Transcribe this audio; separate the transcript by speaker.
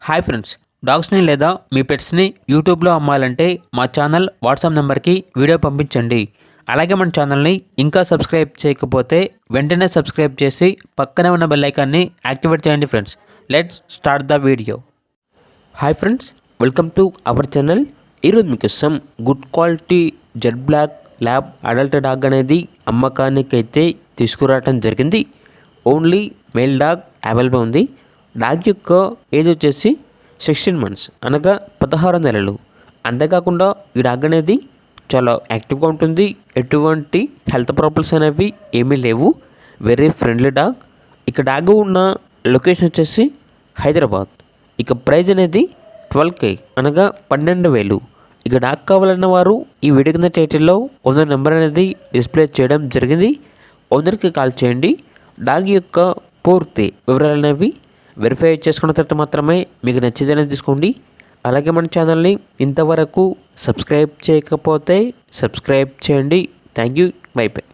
Speaker 1: Hi friends, డాగ్స్ని లేదా మీ పెట్స్ని యూట్యూబ్లో అమ్మాలంటే మా ఛానల్ వాట్సాప్ నెంబర్కి వీడియో పంపించండి. అలాగే మన ఛానల్ని ఇంకా సబ్స్క్రైబ్ చేయకపోతే వెంటనే సబ్స్క్రైబ్ చేసి పక్కనే ఉన్న బెల్ ఐకాన్ని యాక్టివేట్ చేయండి friends. Let's start the video. Hi friends, welcome to our channel. ఈరోజు మీకోసం good quality jet black lab adult dog అనేది అమ్మకానికి అయితే తీసుకురావడం జరిగింది. ఓన్లీ మేల్ డాగ్ అవైలబుల్ ఉంది. డాగ్ యొక్క ఏజ్ వచ్చేసి 16 months అనగా 16 నెలలు. అంతేకాకుండా ఈ డాగ్ అనేది చాలా యాక్టివ్గా ఉంటుంది. ఎటువంటి హెల్త్ ప్రాబ్లమ్స్ అనేవి ఏమీ లేవు. Very friendly dog. ఇక డాగ్ ఉన్న లొకేషన్ వచ్చేసి హైదరాబాద్. ఇక ప్రైజ్ అనేది 12K అనగా 12,000. ఇక డాగ్ కావాలన్న వారు ఈ వీడియో కింద టైటిల్లో ఓనర్ నెంబర్ అనేది డిస్ప్లే చేయడం జరిగింది. ఓనర్కి కాల్ చేయండి. డాగ్ యొక్క పూర్తి వివరాలు అనేవి వెరిఫై చేసుకున్న తర్వాత మాత్రమే మీకు నచ్చితేనే తీసుకోండి. అలాగే మన ఛానల్ని ఇంతవరకు సబ్స్క్రైబ్ చేయకపోతే సబ్స్క్రైబ్ చేయండి. Thank you. By by.